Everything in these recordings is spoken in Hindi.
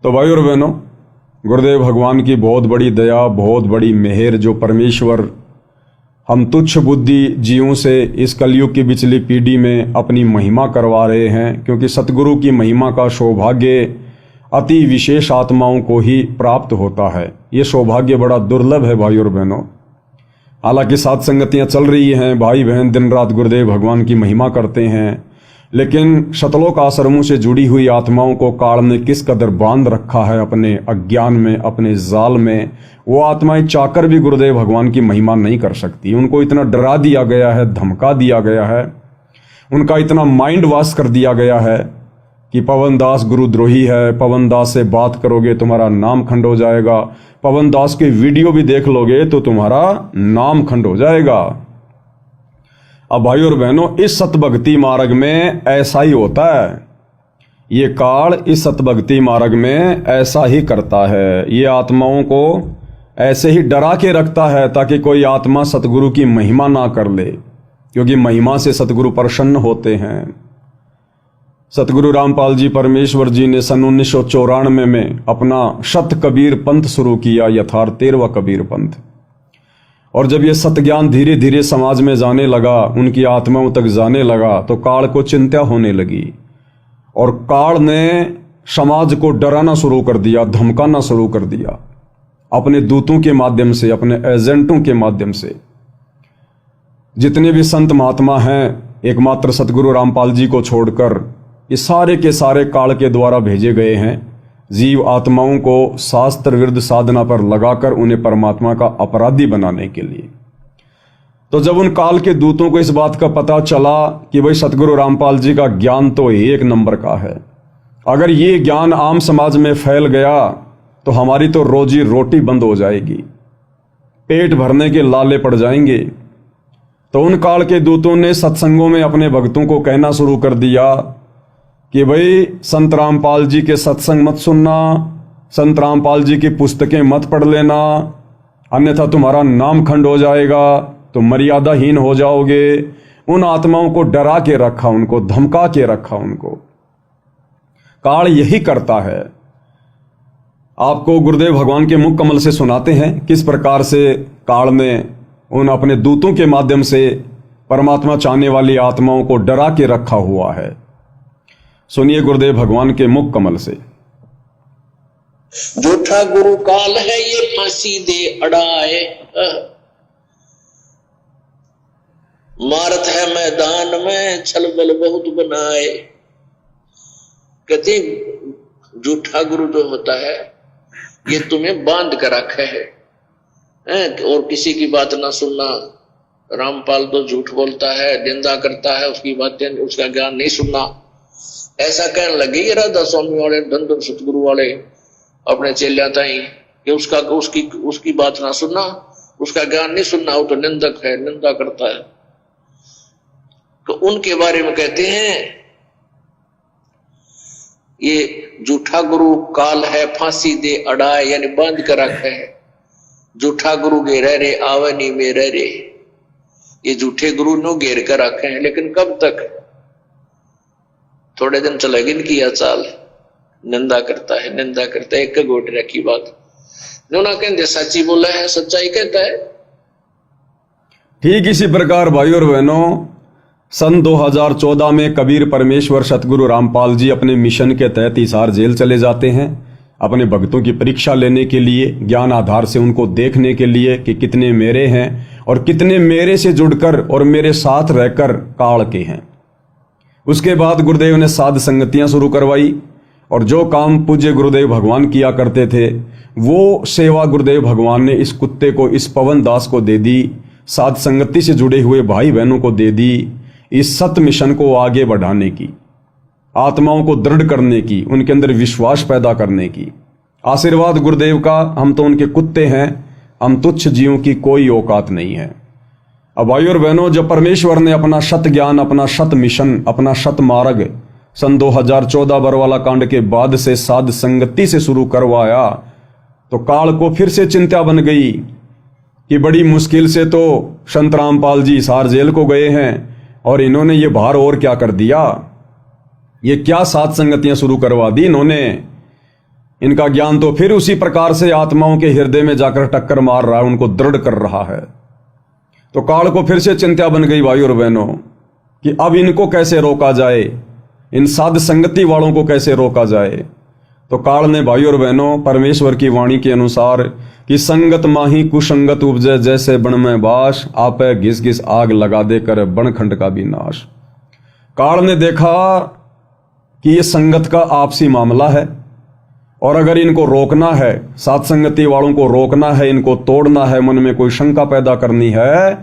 तो भाई और बहनों, गुरुदेव भगवान की बहुत बड़ी दया, बहुत बड़ी मेहर, जो परमेश्वर हम तुच्छ बुद्धि जीवों से इस कलयुग की पिछली पीढ़ी में अपनी महिमा करवा रहे हैं, क्योंकि सतगुरु की महिमा का सौभाग्य अति विशेष आत्माओं को ही प्राप्त होता है। ये सौभाग्य बड़ा दुर्लभ है भाई और बहनों। हालांकि सात संगतियाँ चल रही हैं, भाई बहन दिन रात गुरुदेव भगवान की महिमा करते हैं, लेकिन शतलोक आश्रमों से जुड़ी हुई आत्माओं को काल ने किस कदर बांध रखा है अपने अज्ञान में, अपने जाल में। वो आत्माएं चाहकर भी गुरुदेव भगवान की महिमा नहीं कर सकती। उनको इतना डरा दिया गया है, धमका दिया गया है, उनका इतना माइंड वॉश कर दिया गया है कि पवन दास गुरुद्रोही है, पवन दास से बात करोगे तुम्हारा नाम खंड हो जाएगा, पवन दास की वीडियो भी देख लोगे तो तुम्हारा नाम खंड हो जाएगा। अब भाई और बहनों, इस सतभक्ति मार्ग में ऐसा ही होता है। ये काल इस सतभक्ति मार्ग में ऐसा ही करता है। ये आत्माओं को ऐसे ही डरा के रखता है ताकि कोई आत्मा सतगुरु की महिमा ना कर ले, क्योंकि महिमा से सतगुरु प्रसन्न होते हैं। सतगुरु रामपाल जी परमेश्वर जी ने सन 1994 में अपना शत कबीर पंथ शुरू किया, यथार्थ 13वां कबीर पंथ। और जब ये सतज्ञान धीरे धीरे समाज में जाने लगा, उनकी आत्माओं तक जाने लगा, तो काल को चिंता होने लगी और काल ने समाज को डराना शुरू कर दिया, धमकाना शुरू कर दिया अपने दूतों के माध्यम से, अपने एजेंटों के माध्यम से। जितने भी संत महात्मा हैं एकमात्र सतगुरु रामपाल जी को छोड़कर, ये सारे के सारे काल के द्वारा भेजे गए हैं जीव आत्माओं को शास्त्र विरुद्ध साधना पर लगाकर उन्हें परमात्मा का अपराधी बनाने के लिए। तो जब उन काल के दूतों को इस बात का पता चला कि भाई सतगुरु रामपाल जी का ज्ञान तो एक नंबर का है, अगर ये ज्ञान आम समाज में फैल गया तो हमारी तो रोजी रोटी बंद हो जाएगी, पेट भरने के लाले पड़ जाएंगे। तो उन काल के दूतों ने सत्संगों में अपने भक्तों को कहना शुरू कर दिया कि भाई संत रामपाल जी के सत्संग मत सुनना, संत रामपाल जी की पुस्तकें मत पढ़ लेना, अन्यथा तुम्हारा नाम खंड हो जाएगा, तुम मर्यादाहीन हो जाओगे। उन आत्माओं को डरा के रखा, उनको धमका के रखा। उनको काल यही करता है। आपको गुरुदेव भगवान के मुख कमल से सुनाते हैं किस प्रकार से काल ने उन अपने दूतों के माध्यम से परमात्मा चाहने वाली आत्माओं को डरा के रखा हुआ है। सुनिए गुरुदेव भगवान के मुख कमल से। झूठा गुरु काल है ये फांसी दे अड़ाए, मारत है मैदान में छल बल बहुत बनाए। कहते झूठा गुरु जो होता है ये तुम्हें बांध कर रखा है, और किसी की बात ना सुनना। रामपाल तो झूठ बोलता है, निंदा करता है, उसकी बातें, उसका ज्ञान नहीं सुनना, ऐसा कहने लगे ये राधा स्वामी वाले, धन सतगुरु वाले अपने चेलिया ताई कि उसकी बात ना सुनना, उसका ज्ञान नहीं सुनना, वो तो निंदक है, निंदा करता है। तो उनके बारे में कहते हैं ये झूठा गुरु काल है फांसी दे अड़ाए, यानी बांध कर रखा है। झूठा गुरु घेरे रे आवे नहीं मेरे रे, ये झूठे गुरु नो घेर कर रखे हैं। लेकिन कब तक? थोड़े दिन चलेगी इनकी यह चाल, निंदा करता है, निंदा करता है, एक गोट रखी बात जो ना कहते सच्ची बोला है, सच्चाई कहता है। ठीक इसी प्रकार भाई और बहनों, सन 2014 में कबीर परमेश्वर सतगुरु रामपाल जी अपने मिशन के तहत हिसार जेल चले जाते हैं, अपने भक्तों की परीक्षा लेने के लिए, ज्ञान आधार से उनको देखने के लिए कि कितने मेरे हैं और कितने मेरे से जुड़कर और मेरे साथ रहकर काल के हैं। उसके बाद गुरुदेव ने साध संगतियां शुरू करवाई और जो काम पूज्य गुरुदेव भगवान किया करते थे वो सेवा गुरुदेव भगवान ने इस कुत्ते को, इस पवन दास को दे दी, साध संगति से जुड़े हुए भाई बहनों को दे दी, इस सत मिशन को आगे बढ़ाने की, आत्माओं को दृढ़ करने की, उनके अंदर विश्वास पैदा करने की। आशीर्वाद गुरुदेव का, हम तो उनके कुत्ते हैं, हम तुच्छ जीवों की कोई औकात नहीं है। अब भाई और बहनों, जब परमेश्वर ने अपना शत ज्ञान, अपना शत मिशन, अपना शत मार्ग सन 2014 बरवाला कांड के बाद से साध संगति से शुरू करवाया, तो काल को फिर से चिंता बन गई कि बड़ी मुश्किल से तो संत रामपाल जी हिसार जेल को गए हैं और इन्होंने ये भार और क्या कर दिया, ये क्या साध संगतियां शुरू करवा दी इन्होंने। इनका ज्ञान तो फिर उसी प्रकार से आत्माओं के हृदय में जाकर टक्कर मार रहा है, उनको दृढ़ कर रहा है। तो काल को फिर से चिंता बन गई भाई और बहनों कि अब इनको कैसे रोका जाए, इन साध संगति वालों को कैसे रोका जाए। तो काल ने भाई और बहनों परमेश्वर की वाणी के अनुसार कि संगत माही कुसंगत उपजे जैसे बन में बास, आपे घिस घिस आग लगा देकर बनखंड का भी नाश। काल ने देखा कि ये संगत का आपसी मामला है और अगर इनको रोकना है, साथ संगति वालों को रोकना है, इनको तोड़ना है, मन में कोई शंका पैदा करनी है,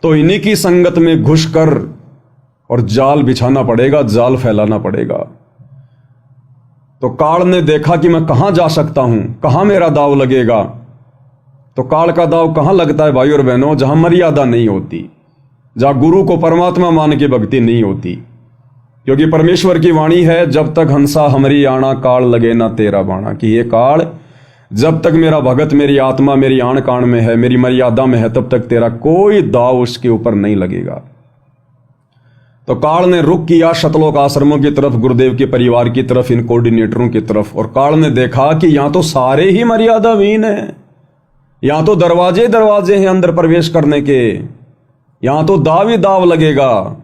तो इन्हीं की संगत में घुसकर और जाल बिछाना पड़ेगा, जाल फैलाना पड़ेगा। तो काल ने देखा कि मैं कहां जा सकता हूं, कहां मेरा दाव लगेगा। तो काल का दाव कहां लगता है भाई और बहनों? जहां मर्यादा नहीं होती, जहां गुरु को परमात्मा मान के भक्ति नहीं होती। क्योंकि परमेश्वर की वाणी है, जब तक हंसा हमरी आना काल लगे ना तेरा बाणा, कि ये काल जब तक मेरा भगत, मेरी आत्मा मेरी आण कान में है, मेरी मर्यादा में है, तब तक तेरा कोई दाव उसके ऊपर नहीं लगेगा। तो काल ने रुख किया शतलोक आश्रमों की तरफ, गुरुदेव के परिवार की तरफ, इन कोऑर्डिनेटरों की तरफ, और काल ने देखा कि यहां तो सारे ही मर्यादाहीन हैं, यहां तो दरवाजे दरवाजे हैं अंदर प्रवेश करने के, यहां तो दाव ही दाव लगेगा।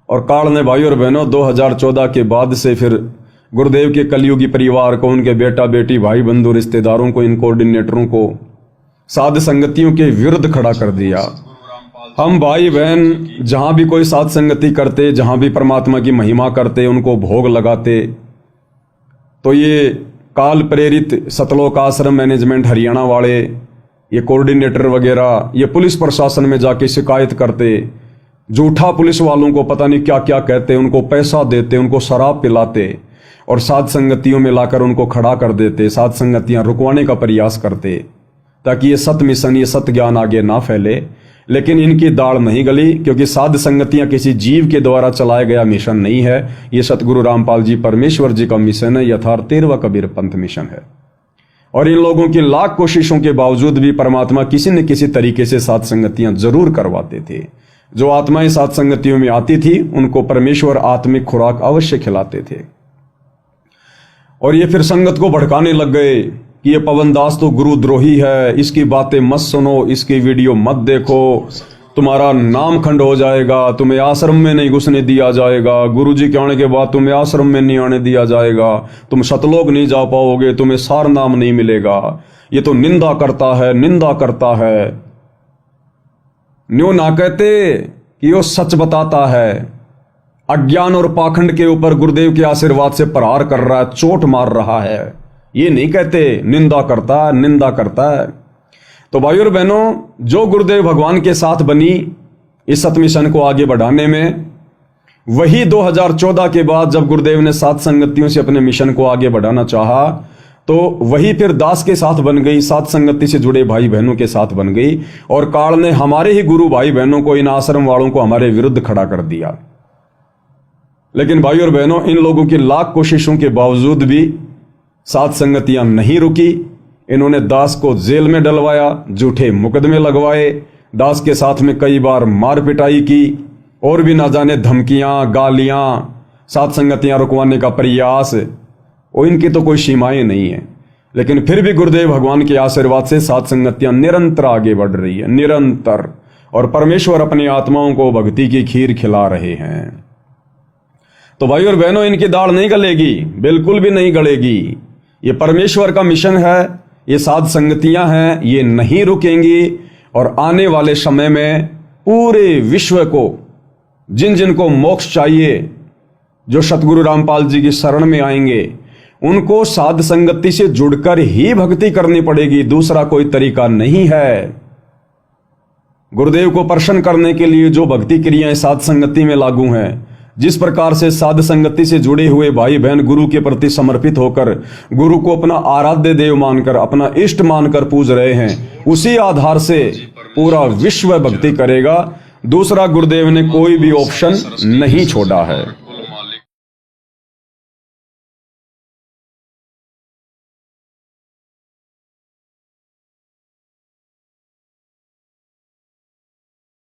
और काल ने भाई और बहनों 2014 के बाद से फिर गुरुदेव के कलयुगी परिवार को, उनके बेटा बेटी भाई बंधु रिश्तेदारों को, इन कोऑर्डिनेटरों को साध संगतियों के विरुद्ध खड़ा कर दिया। हम भाई बहन जहां भी कोई साध संगति करते, जहां भी परमात्मा की महिमा करते, उनको भोग लगाते, तो ये काल प्रेरित सतलोक आश्रम मैनेजमेंट हरियाणा वाले, ये कोऑर्डिनेटर वगैरह, ये पुलिस प्रशासन में जाके शिकायत करते, झूठा पुलिस वालों को पता नहीं क्या क्या कहते, उनको पैसा देते, उनको शराब पिलाते और साध संगतियों में लाकर उनको खड़ा कर देते, साध संगतियां रुकवाने का प्रयास करते ताकि ये सत मिशन, ये सत ज्ञान आगे ना फैले। लेकिन इनकी दाढ़ नहीं गली, क्योंकि साध संगतियां किसी जीव के द्वारा चलाया गया मिशन नहीं है, ये सतगुरु रामपाल जी परमेश्वर जी का मिशन है, यथार्थ 13वां कबीर पंथ मिशन है। और इन लोगों की लाख कोशिशों के बावजूद भी परमात्मा किसी न किसी तरीके से साध संगतियां जरूर करवाते थे। जो आत्माएं साध संगतियों में आती थी उनको परमेश्वर आत्मिक खुराक अवश्य खिलाते थे। और ये फिर संगत को भड़काने लग गए कि ये पवन दास तो गुरुद्रोही है, इसकी बातें मत सुनो, इसकी वीडियो मत देखो, तुम्हारा नाम खंड हो जाएगा, तुम्हें आश्रम में नहीं घुसने दिया जाएगा, गुरुजी के आने के बाद तुम्हें आश्रम में नहीं आने दिया जाएगा, तुम सतलोक नहीं जा पाओगे, तुम्हें सार नाम नहीं मिलेगा, ये तो निंदा करता है, निंदा करता है। न्यू ना कहते कि वो सच बताता है, अज्ञान और पाखंड के ऊपर गुरुदेव के आशीर्वाद से प्रहार कर रहा है, चोट मार रहा है, ये नहीं कहते निंदा करता है, निंदा करता है। तो भाई और बहनों, जो गुरुदेव भगवान के साथ बनी इस सत मिशन को आगे बढ़ाने में, वही 2014 के बाद जब गुरुदेव ने साध संगतियों से अपने मिशन को आगे बढ़ाना चाहा, तो वही फिर दास के साथ बन गई, साध संगति से जुड़े भाई बहनों के साथ बन गई। और काल ने हमारे ही गुरु भाई बहनों को, इन आश्रम वालों को हमारे विरुद्ध खड़ा कर दिया। लेकिन भाई और बहनों, इन लोगों की लाख कोशिशों के बावजूद भी साध संगतियां नहीं रुकी। इन्होंने दास को जेल में डलवाया, झूठे मुकदमे लगवाए, दास के साथ में कई बार मार पिटाई की, और भी ना जाने धमकियां, गालियां, साध संगतियां रुकवाने का प्रयास, और इनकी तो कोई सीमाएं नहीं है। लेकिन फिर भी गुरुदेव भगवान के आशीर्वाद से साध संगतियां निरंतर आगे बढ़ रही है, निरंतर, और परमेश्वर अपनी आत्माओं को भक्ति की खीर खिला रहे हैं। तो भाई और बहनों, इनकी दाढ़ नहीं गलेगी, बिल्कुल भी नहीं गलेगी। ये परमेश्वर का मिशन है, ये साध संगतियां हैं, ये नहीं रुकेंगी। और आने वाले समय में पूरे विश्व को, जिन जिन को मोक्ष चाहिए, जो सतगुरु रामपाल जी की शरण में आएंगे, उनको साध संगति से जुड़कर ही भक्ति करनी पड़ेगी, दूसरा कोई तरीका नहीं है। गुरुदेव को प्रसन्न करने के लिए जो भक्ति क्रियाएं साध संगति में लागू हैं, जिस प्रकार से साध संगति से जुड़े हुए भाई बहन गुरु के प्रति समर्पित होकर गुरु को अपना आराध्य देव मानकर, अपना इष्ट मानकर पूज रहे हैं, उसी आधार से पूरा विश्व भक्ति करेगा। दूसरा गुरुदेव ने कोई भी ऑप्शन नहीं छोड़ा है।